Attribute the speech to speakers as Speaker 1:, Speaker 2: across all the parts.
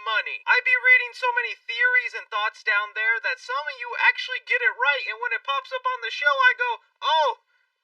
Speaker 1: money. I be reading so many theories and thoughts down there that some of you actually get it right, and when it pops up on the show, I go, oh,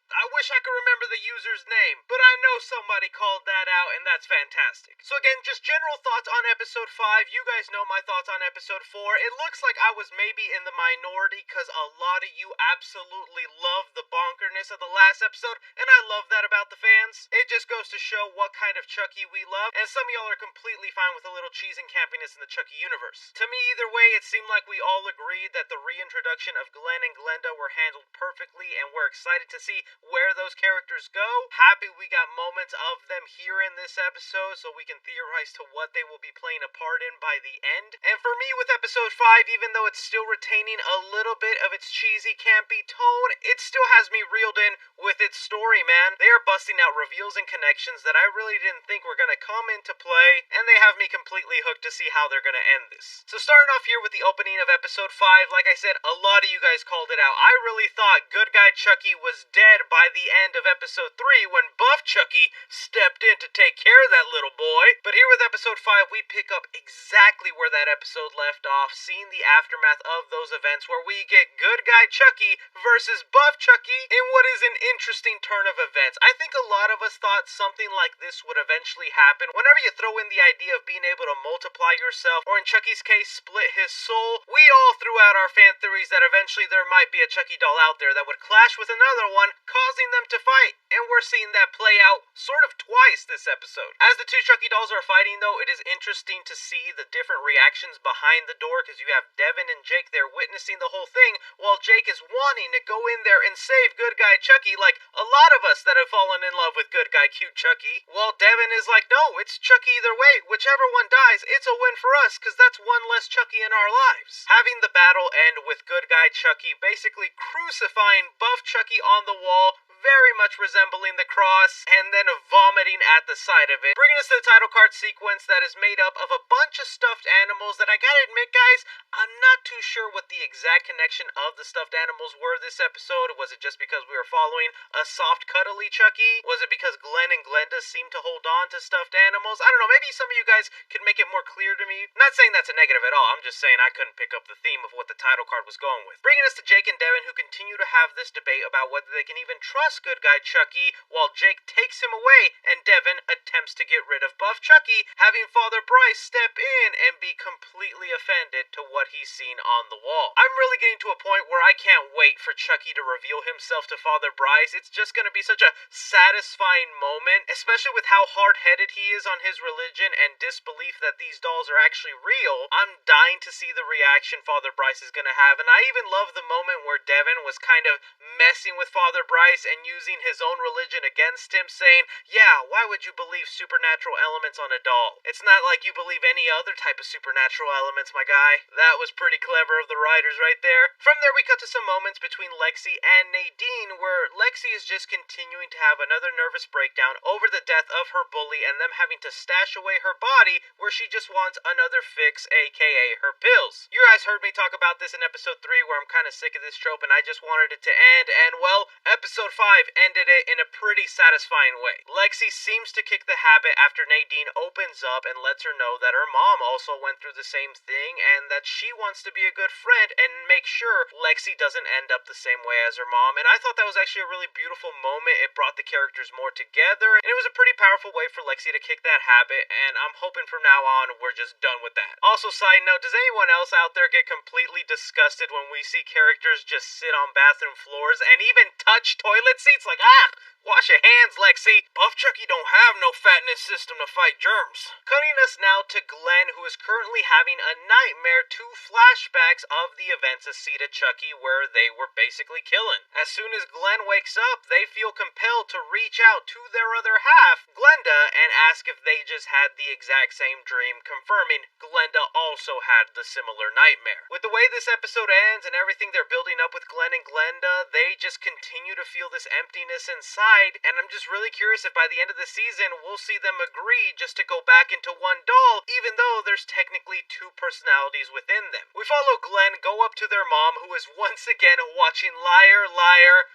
Speaker 1: I wish I could remember the user's name, but I know somebody called that out, and that's fantastic. So again, just general thoughts on episode 5. You guys know my thoughts on episode 4. It looks like I was maybe in the minority, because a lot of you absolutely love the bonkerness of the last episode, and I love that about the fans. It just goes to show what kind of Chucky we love, and some of y'all are completely fine with a little cheese and campiness in the Chucky universe. To me, either way, it seemed like we all agreed that the reintroduction of Glenn and Glenda were handled perfectly, and we're excited to see where those characters go. Happy we got moments of them here in this episode so we can theorize to what they will be playing a part in by the end. And for me with episode 5, even though it's still retaining a little bit of its cheesy campy tone, it still has me reeled in with its story, man. They are busting out reveals and connections that I really didn't think were gonna come into play, and they have me completely hooked to see how they're gonna end this. So starting off here with the opening of episode 5, like I said, a lot of you guys called it out. I really thought good guy Chucky was dead by the end of episode 3 when buff Chucky stepped in to take care of that little boy. But here with episode 5, we pick up exactly where that episode left off, seeing the aftermath of those events where we get good guy Chucky versus buff Chucky in what is an interesting turn of events. I think a lot of us thought something like this would eventually happen. Whenever you throw in the idea of being able to multiply yourself, or in Chucky's case, split his soul, we all threw out our fan theories that eventually there might be a Chucky doll out there that would clash with another one, causing them to fight, and we're seeing that play out sort of twice this episode. As the two Chucky dolls are fighting though, it is interesting to see the different reactions behind the door, because you have Devin and Jake there witnessing the whole thing, while Jake is wanting to go in there and save good guy Chucky, like a lot of us that have fallen in love with good guy cute Chucky, while Devin is like, no, it's Chucky either way, whichever one dies, it's a win for us, because that's one less Chucky in our lives. Having the battle end with good guy Chucky basically crucifying buff Chucky on the wall, very much resembling the cross, and then vomiting at the sight of it, bringing us to the title card sequence that is made up of a bunch of stuffed animals that I gotta admit, guys, I'm not too sure what the exact connection of the stuffed animals were this episode. Was it just because we were following a soft, cuddly Chucky? Was it because Glenn and Glenda seem to hold on to stuffed animals? I don't know, maybe some of you guys can make it more clear to me. Not saying that's a negative at all, I'm just saying I couldn't pick up the theme of what the title card was going with. Bringing us to Jake and Devin, who continue to have this debate about whether they can even trust good guy Chucky, while Jake takes him away and Devin attempts to get rid of buff Chucky, having Father Bryce step in and be completely offended to what he's seen on the wall. I'm really getting to a point where I can't wait for Chucky to reveal himself to Father Bryce. It's just gonna be such a satisfying moment, especially with how hard-headed he is on his religion and disbelief that these dolls are actually real. I'm dying to see the reaction Father Bryce is gonna have, and I even love the moment where Devin was kind of messing with Father Bryce and using his own religion against him, saying, yeah, why would you believe supernatural elements on a doll? It's not like you believe any other type of supernatural elements, my guy. That was pretty clever of the writers right there. From there, we cut to some moments between Lexi and Nadine, where Lexi is just continuing to have another nervous breakdown over the death of her bully and them having to stash away her body, where she just wants another fix, aka her pills. You guys heard me talk about this in episode 3, where I'm kind of sick of this trope and I just wanted it to end, and well, episode 5 ended it in a pretty satisfying way. Lexi seems to kick the habit after Nadine opens up and lets her know that her mom also went through the same thing, and that she wants to be a good friend and make sure Lexi doesn't end up the same way as her mom. And I thought that was actually a really beautiful moment. It brought the characters more together, and it was a pretty powerful way for Lexi to kick that habit, and I'm hoping from now on we're just done with that. Also, side note, does anyone else out there get completely disgusted when we see characters just sit on bathroom floors and even touch toilet seats? Like, wash your hands, Lexi. Buff Chucky don't have no fatness system to fight germs. Cutting us now to Glenn, who is currently having a nightmare, 2 flashbacks of the events of Sita Chucky where they were basically killing. As soon as Glenn wakes up, they feel compelled to reach out to their other half, Glenda, and ask if they just had the exact same dream, confirming Glenda also had the similar nightmare. With the way this episode ends and everything they're building up with Glenn and Glenda, they just continue to feel this emptiness inside, and I'm just really curious if by the end of the season we'll see them agree just to go back into one doll, even though there's technically 2 personalities within them. We follow Glenn go up to their mom, who is once again watching Liar Liar.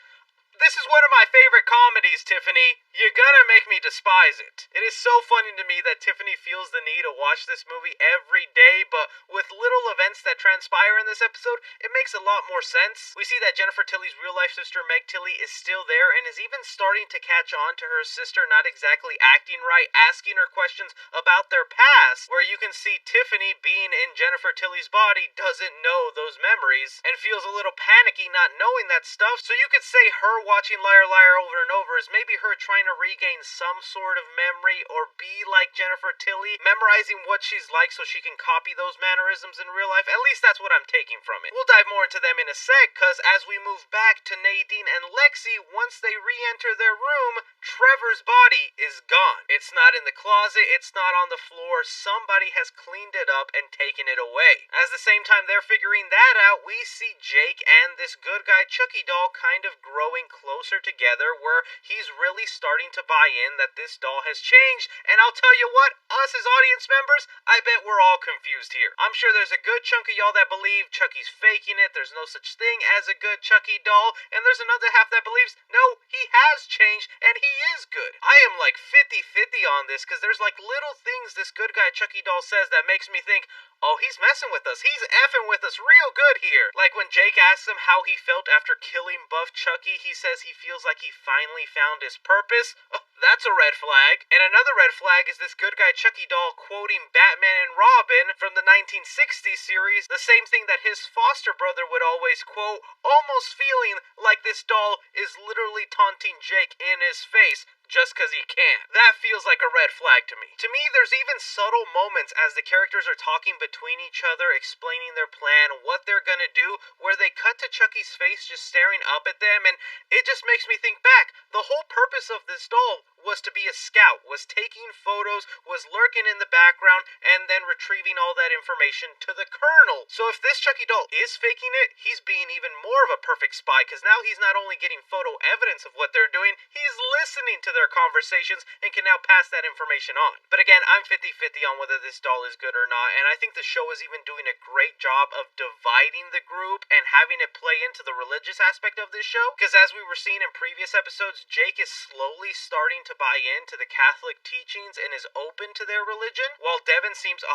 Speaker 1: This is one of my favorite comedies, Tiffany. You're gonna make me despise it. It is so funny to me that Tiffany feels the need to watch this movie every day, but with little events that transpire in this episode, it makes a lot more sense. We see that Jennifer Tilly's real-life sister Meg Tilly is still there and is even starting to catch on to her sister not exactly acting right, asking her questions about their past, where you can see Tiffany, being in Jennifer Tilly's body, doesn't know those memories and feels a little panicky not knowing that stuff. So you could say her watching Liar Liar over and over is maybe her trying to regain some sort of memory or be like Jennifer Tilly, memorizing what she's like so she can copy those mannerisms in real life. At least that's what I'm taking from it. We'll dive more into them in a sec, cause as we move back to Nadine and Lexi, once they re-enter their room, Trevor's body is gone. It's not in the closet, it's not on the floor. Somebody has cleaned it up and taken it away. As the same time they're figuring that out, we see Jake and this good guy Chucky doll kind of growing closer together, where he's really starting to buy in that this doll has changed. And I'll tell you what, us as audience members, I bet we're all confused here. I'm sure there's a good chunk of y'all that believe Chucky's faking it, there's no such thing as a good Chucky doll, and there's another half that believes, no, he has changed and he is good. I am like 50-50 on this, because there's like little things this good guy Chucky doll says that makes me think, oh, he's messing with us. He's effing with us real good here. Like when Jake asks him how he felt after killing Buff Chucky, he says he feels like he finally found his purpose. Oh, that's a red flag. And another red flag is this good guy Chucky doll quoting Batman and Robin from the 1960s series, the same thing that his foster brother would always quote, almost feeling like this doll is literally taunting Jake in his face just because he can. That feels like a red flag to me. To me, there's even subtle moments as the characters are talking between each other, explaining their plan, what they're gonna do, where they cut to Chucky's face just staring up at them, and it just makes me think back. The whole purpose of this doll was to be a scout, was taking photos, was lurking in the background, and then retrieving all that information to the Colonel. So if this Chucky doll is faking it, he's being even more of a perfect spy, because now he's not only getting photo evidence of what they're doing, he's listening to their conversations and can now pass that information on. But again, I'm 50-50 on whether this doll is good or not, and I think the show is even doing a great job of dividing the group and having it play into the religious aspect of this show, because as we were seeing in previous episodes, Jake is slowly starting to buy into the Catholic teachings and is open to their religion, while Devin seems 100%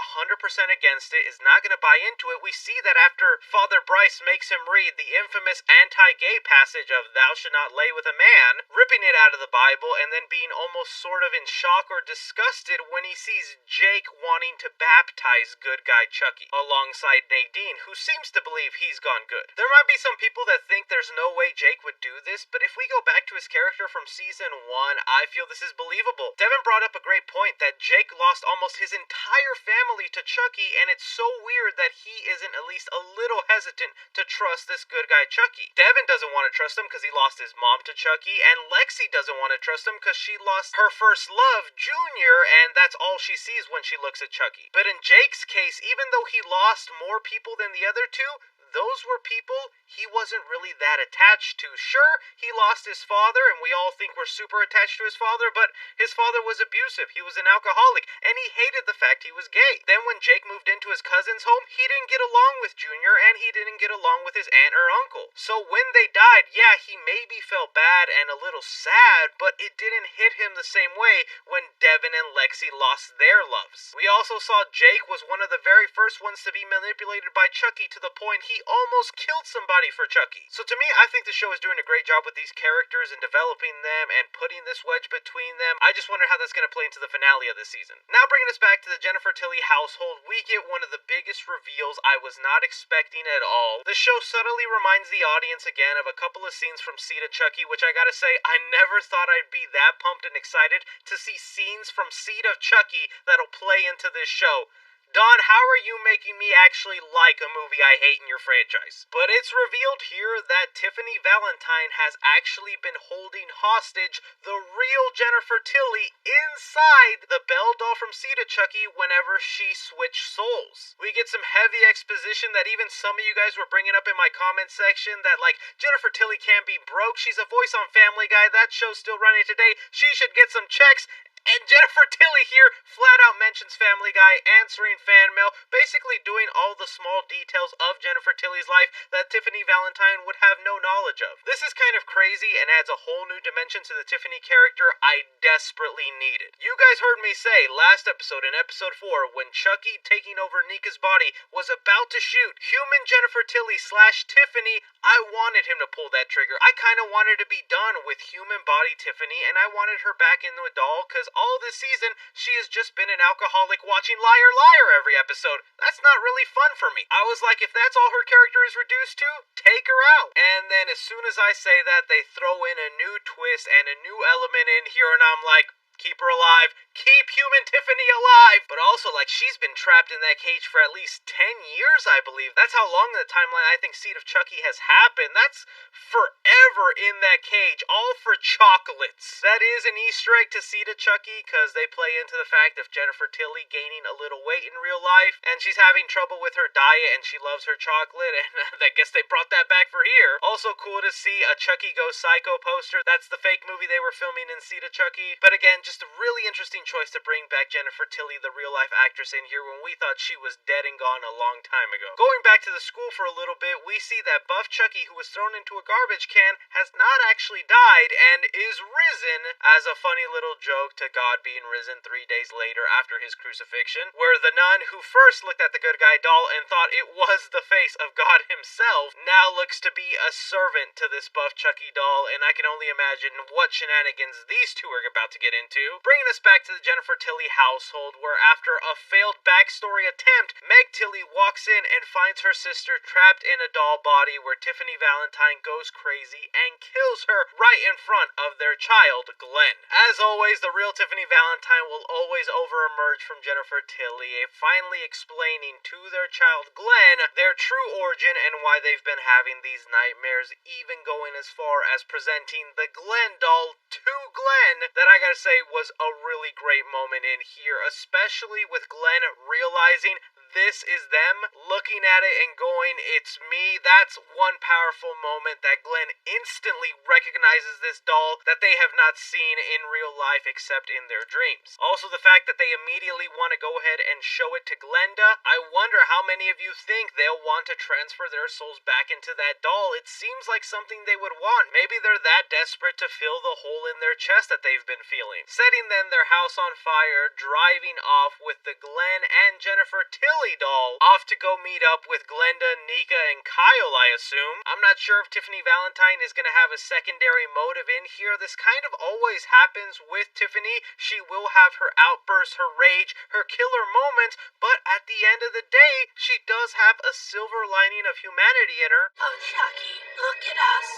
Speaker 1: against it, is not going to buy into it. We see that after Father Bryce makes him read the infamous anti-gay passage of "Thou should not lay with a man," ripping it out of the Bible, and then being almost sort of in shock or disgusted when he sees Jake wanting to baptize good guy Chucky alongside Nadine, who seems to believe he's gone good. There might be some people that think there's no way Jake would do this, but if we go back to his character from season 1, I feel this is believable. Devin brought up a great point that Jake lost almost his entire family to Chucky, and it's so weird that he isn't at least a little hesitant to trust this good guy Chucky. Devin doesn't want to trust him because he lost his mom to Chucky, and Lexi doesn't want to trust him because she lost her first love, Junior, and that's all she sees when she looks at Chucky. But in Jake's case, even though he lost more people than the other two, those were people he wasn't really that attached to. Sure, he lost his father, and we all think we're super attached to his father, but his father was abusive, he was an alcoholic, and he hated the fact he was gay. Then when Jake moved into his cousin's home, he didn't get along with Junior, and he didn't get along with his aunt or uncle. So when they died, yeah, he maybe felt bad and a little sad, but it didn't hit him the same way when Devin and Lexi lost their loves. We also saw Jake was one of the very first ones to be manipulated by Chucky to the point he almost killed somebody for Chucky. So to me, I think the show is doing a great job with these characters and developing them and putting this wedge between them. I just wonder how that's going to play into the finale of this season. Now bringing us back to the Jennifer Tilly household, we get one of the biggest reveals I was not expecting at all. The show subtly reminds the audience again of a couple of scenes from Seed of Chucky, which I gotta say, I never thought I'd be that pumped and excited to see scenes from Seed of Chucky that'll play into this show. Don, how are you making me actually like a movie I hate in your franchise? But it's revealed here that Tiffany Valentine has actually been holding hostage the real Jennifer Tilly inside the Belle doll from Seed of Chucky whenever she switched souls. We get some heavy exposition that even some of you guys were bringing up in my comment section that, like, Jennifer Tilly can't be broke, she's a voice on Family Guy, that show's still running today, she should get some checks. And Jennifer Tilly here flat out mentions Family Guy, answering fan mail, basically doing all the small details of Jennifer Tilly's life that Tiffany Valentine would have no knowledge of. This is kind of crazy and adds a whole new dimension to the Tiffany character I desperately needed. You guys heard me say last episode, in episode 4, when Chucky taking over Nika's body was about to shoot human Jennifer Tilly / Tiffany, I wanted him to pull that trigger. I kind of wanted to be done with human body Tiffany, and I wanted her back into a doll, because all this season, she has just been an alcoholic watching Liar Liar every episode. That's not really fun for me. I was like, if that's all her character is reduced to, take her out. And then as soon as I say that, they throw in a new twist and a new element in here, and I'm like, keep her alive. Keep human Tiffany alive. But also, like, she's been trapped in that cage for at least 10 years, I believe. That's how long in the timeline I think Seed of Chucky has happened. That's forever in that cage, all for chocolates. That is an Easter egg to Seed of Chucky, because they play into the fact of Jennifer Tilly gaining a little weight in real life, and she's having trouble with her diet, and she loves her chocolate, and I guess they brought that back for here. Also cool to see a Chucky Goes Psycho poster. That's the fake movie they were filming in Seed of Chucky. But again, just a really interesting choice to bring back Jennifer Tilly, the real-life actress, in here when we thought she was dead and gone a long time ago. Going back to the school for a little bit, we see that buff Chucky, who was thrown into a garbage can, has not actually died and is risen, as a funny little joke to God being risen 3 days later after his crucifixion, where the nun who first looked at the good guy doll and thought it was the face of God himself now looks to be a servant to this buff Chucky doll, and I can only imagine what shenanigans these two are about to get into. Bringing us back to the Jennifer Tilly household, where after a failed backstory attempt, Meg Tilly walks in and finds her sister trapped in a doll body, where Tiffany Valentine goes crazy and kills her right in front of their child, Glenn. As always, the real Tiffany Valentine will always over-emerge from Jennifer Tilly, finally explaining to their child, Glenn, their true origin and why they've been having these nightmares, even going as far as presenting the Glen doll to Glenn, that I gotta say was a really great moment in here, especially with Glenn realizing this is them, looking at it and going, it's me. That's one powerful moment, that Glenn instantly recognizes this doll that they have not seen in real life except in their dreams. Also, the fact that they immediately want to go ahead and show it to Glenda, I wonder how many of you think they'll want to transfer their souls back into that doll. It seems like something they would want. Maybe they're that desperate to fill the hole in their chest that they've been feeling. Setting then their house on fire, driving off with the Glenn and Jennifer Tilly doll off to go meet up with Glenda, Nika, and Kyle, I assume. I'm not sure if Tiffany Valentine is going to have a secondary motive in here. This kind of always happens with Tiffany. She will have her outbursts, her rage, her killer moments, but at the end of the day, she does have a silver lining of humanity in her.
Speaker 2: Oh, Chucky, look at us.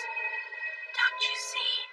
Speaker 2: Don't you see?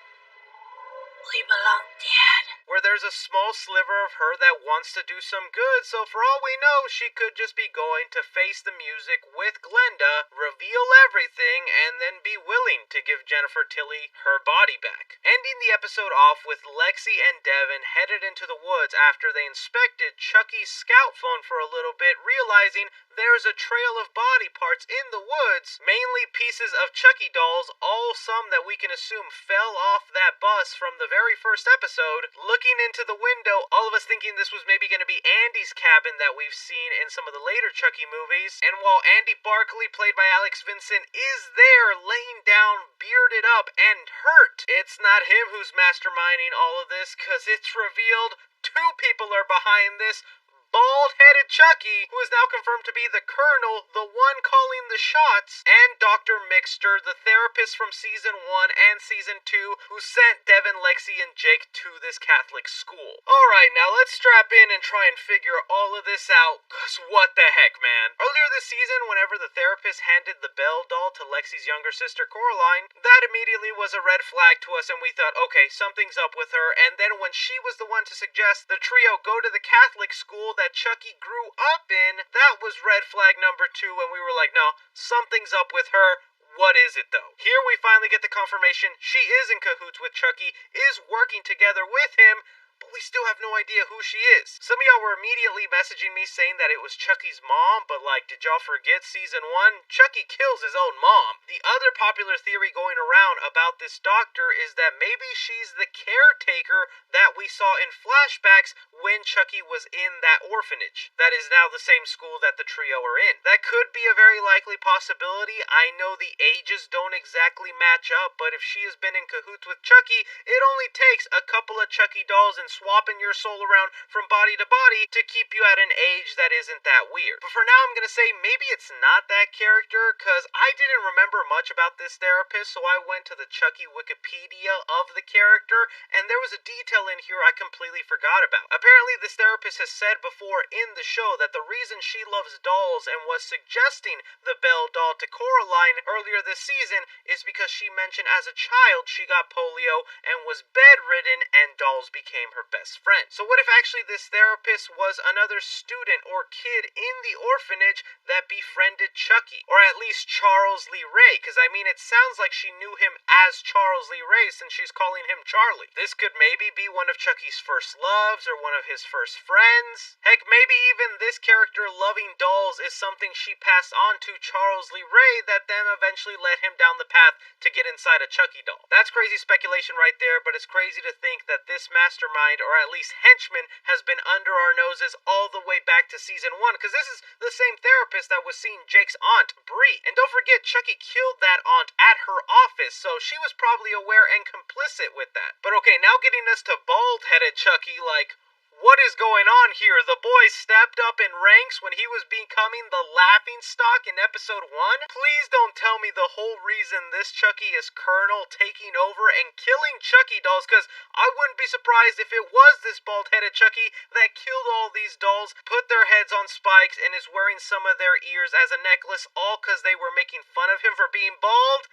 Speaker 2: We belong dead.
Speaker 1: Where there's a small sliver of her that wants to do some good, so for all we know, she could just be going to face the music with Glenda, reveal everything, and then be willing to give Jennifer Tilly her body back. Ending the episode off with Lexi and Devin headed into the woods after they inspected Chucky's scout phone for a little bit, realizing there's a trail of body parts in the woods, mainly pieces of Chucky dolls, all some that we can assume fell off that bus from the very first episode. Looking into the window, all of us thinking this was maybe going to be Andy's cabin that we've seen in some of the later Chucky movies, and while Andy Barkley, played by Alex Vincent, is there laying down, bearded up, and hurt, it's not him who's masterminding all of this, because it's revealed two people are behind this. Bald-headed Chucky, who is now confirmed to be the Colonel, the one calling the shots, and Dr. Mixter, the therapist from Season 1 and Season 2, who sent Devin, Lexi, and Jake to this Catholic school. Alright, now let's strap in and try and figure all of this out, cause what the heck, man. Earlier this season, whenever the therapist handed the Belle doll to Lexi's younger sister, Coraline, that immediately was a red flag to us, and we thought, okay, something's up with her, and then when she was the one to suggest the trio go to the Catholic school that Chucky grew up in, that was red flag number 2, and we were like, no, something's up with her. What is it, though? Here we finally get the confirmation she is in cahoots with Chucky, is working together with him, but we still have no idea who she is. Some of y'all were immediately messaging me saying that it was Chucky's mom, but like, did y'all forget season 1? Chucky kills his own mom. The other popular theory going around about this doctor is that maybe she's the caretaker that we saw in flashbacks when Chucky was in that orphanage. That is now the same school that the trio are in. That could be a very likely possibility. I know the ages don't exactly match up, but if she has been in cahoots with Chucky, it only takes a couple of Chucky dolls and swapping your soul around from body to body to keep you at an age that isn't that weird. But for now, I'm gonna say maybe it's not that character, cause I didn't remember much about this therapist, so I went to the Chucky Wikipedia of the character, and there was a detail in here I completely forgot about. Apparently, this therapist has said before in the show that the reason she loves dolls and was suggesting the Belle doll to Coraline earlier this season is because she mentioned as a child she got polio and was bedridden, and dolls became her best friend. So what if actually this therapist was another student or kid in the orphanage that befriended Chucky? Or at least Charles Lee Ray, because I mean it sounds like she knew him as Charles Lee Ray since she's calling him Charlie. This could maybe be one of Chucky's first loves or one of his first friends. Heck, maybe even this character loving dolls is something she passed on to Charles Lee Ray that then eventually led him down the path to get inside a Chucky doll. That's crazy speculation right there, but it's crazy to think that this mastermind, or at least henchman, has been under our noses all the way back to season 1, because this is the same therapist that was seeing Jake's aunt, Bree. And don't forget, Chucky killed that aunt at her office, so she was probably aware and complicit with that. But okay, now getting us to bald-headed Chucky, like, what is going on here? The boy stepped up in ranks when he was becoming the laughing stock in episode 1? Please don't tell me the whole reason this Chucky is Colonel taking over and killing Chucky dolls, because I wouldn't be surprised if it was this bald-headed Chucky that killed all these dolls, put their heads on spikes, and is wearing some of their ears as a necklace, all because they were making fun of him for being bald?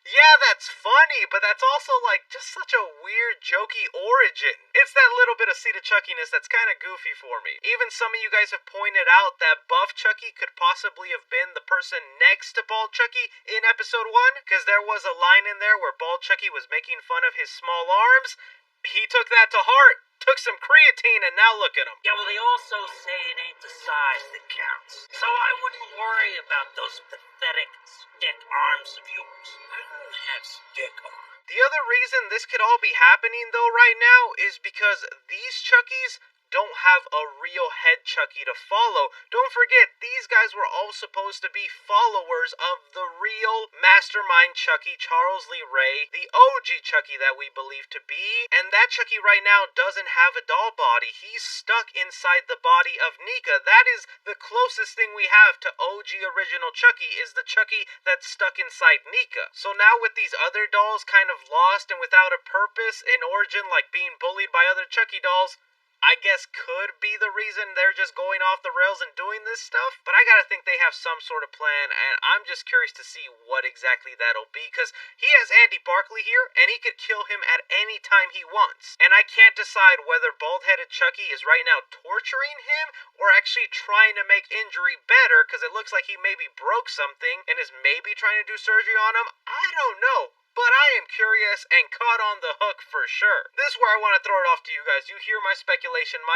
Speaker 1: Yeah, that's funny, but that's also like just such a weird, jokey origin. It's that little bit of seed of Chuckiness that's kind of goofy for me. Even some of you guys have pointed out that Buff Chucky could possibly have been the person next to Bald Chucky in episode 1, because there was a line in there where Bald Chucky was making fun of his small arms. He took that to heart, took some creatine, and now look at him.
Speaker 2: Yeah, well, they also say it ain't the size that counts. So I wouldn't worry about those pathetic stick arms of yours. I don't have stick arms.
Speaker 1: The other reason this could all be happening, though, right now is because these Chuckies don't have a real head Chucky to follow. Don't forget, these guys were all supposed to be followers of the real mastermind Chucky, Charles Lee Ray, the OG Chucky that we believe to be. And that Chucky right now doesn't have a doll body. He's stuck inside the body of Nika. That is the closest thing we have to OG original Chucky, is the Chucky that's stuck inside Nika. So now with these other dolls kind of lost and without a purpose in origin, like being bullied by other Chucky dolls, I guess could be the reason they're just going off the rails and doing this stuff. But I gotta think they have some sort of plan, and I'm just curious to see what exactly that'll be, because he has Andy Barkley here, and he could kill him at any time he wants. And I can't decide whether bald-headed Chucky is right now torturing him or actually trying to make injury better, because it looks like he maybe broke something and is maybe trying to do surgery on him. I don't know. But I am curious and caught on the hook for sure. This is where I want to throw it off to you guys. You hear my speculation, my